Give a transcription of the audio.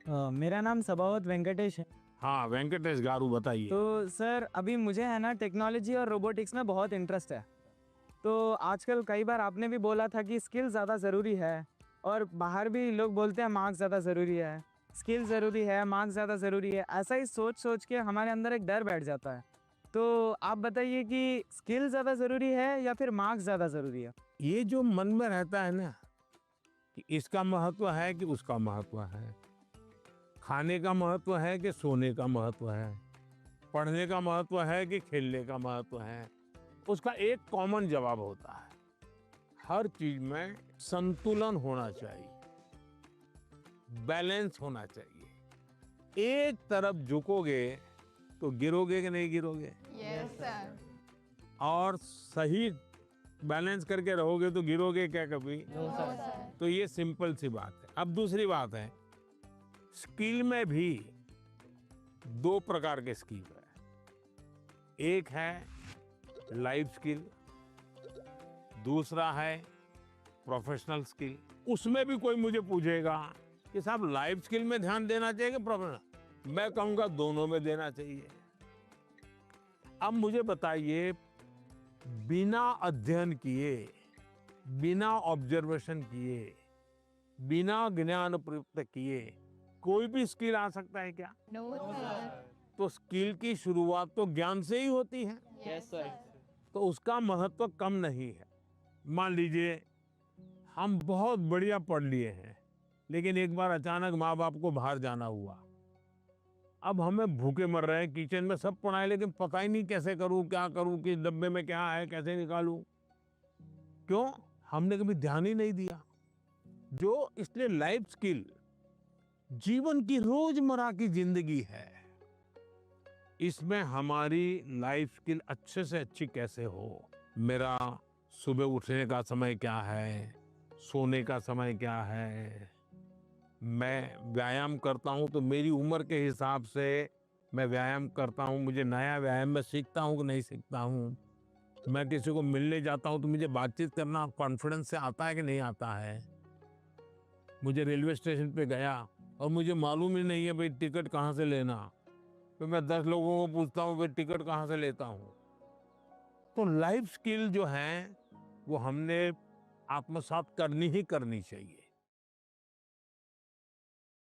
मेरा नाम सबावत वेंकटेश है। हाँ, वेंकटेश गारू, बताइए। तो सर अभी मुझे है ना टेक्नोलॉजी और रोबोटिक्स में बहुत इंटरेस्ट है। तो आजकल कई बार आपने भी बोला था कि स्किल ज़्यादा ज़रूरी है, और बाहर भी लोग बोलते हैं मार्क्स ज़्यादा ज़रूरी है, स्किल ज़रूरी है, मार्क्स ज़्यादा ज़रूरी है। ऐसा ही सोच सोच के हमारे अंदर एक डर बैठ जाता है। तो आप बताइए कि स्किल ज़्यादा ज़रूरी है या फिर मार्क्स ज़्यादा ज़रूरी है? ये जो मन में रहता है ना कि इसका महत्व है कि उसका महत्व है, खाने का महत्व है कि सोने का महत्व है, पढ़ने का महत्व है कि खेलने का महत्व है, उसका एक कॉमन जवाब होता है, हर चीज में संतुलन होना चाहिए, बैलेंस होना चाहिए। एक तरफ झुकोगे तो गिरोगे कि नहीं गिरोगे? Yes sir. और सही बैलेंस करके रहोगे तो गिरोगे क्या कभी? No sir. तो ये सिंपल सी बात है। अब दूसरी बात है, स्किल में भी दो प्रकार के स्किल है। एक है लाइफ स्किल, दूसरा है प्रोफेशनल स्किल। उसमें भी कोई मुझे पूछेगा कि साहब लाइफ स्किल में ध्यान देना चाहिए कि प्रोफेशनल, मैं कहूंगा दोनों में देना चाहिए। अब मुझे बताइए, बिना अध्ययन किए, बिना ऑब्जर्वेशन किए, बिना ज्ञान प्रयुक्त किए कोई भी स्किल आ सकता है क्या? No sir. तो स्किल की शुरुआत तो ज्ञान से ही होती है। Yes sir. तो उसका महत्व कम नहीं है। मान लीजिए हम बहुत बढ़िया पढ़ लिए हैं, लेकिन एक बार अचानक माँ बाप को बाहर जाना हुआ। अब हमें भूखे मर रहे हैं, किचन में सब पड़ा है, लेकिन पता ही नहीं कैसे करूं, क्या करूं, किस डब्बे में क्या है, कैसे निकालूं। क्यों? हमने कभी ध्यान ही नहीं दिया। जो इसलिए लाइफ स्किल जीवन की रोजमर्रा की जिंदगी है, इसमें हमारी लाइफ स्किल अच्छे से अच्छी कैसे हो। मेरा सुबह उठने का समय क्या है, सोने का समय क्या है, मैं व्यायाम करता हूं तो मेरी उम्र के हिसाब से मैं व्यायाम करता हूं, मुझे नया व्यायाम में सीखता हूं कि नहीं सीखता हूं। मैं किसी को मिलने जाता हूं तो मुझे बातचीत करना कॉन्फिडेंस से आता है कि नहीं आता है। मुझे रेलवे स्टेशन पे गया और मुझे मालूम ही नहीं है भाई टिकट कहाँ से लेना, तो मैं 10 लोगों को पूछता हूँ भाई टिकट कहाँ से लेता हूँ। तो लाइफ स्किल जो है वो हमने आत्मसात करनी ही करनी चाहिए।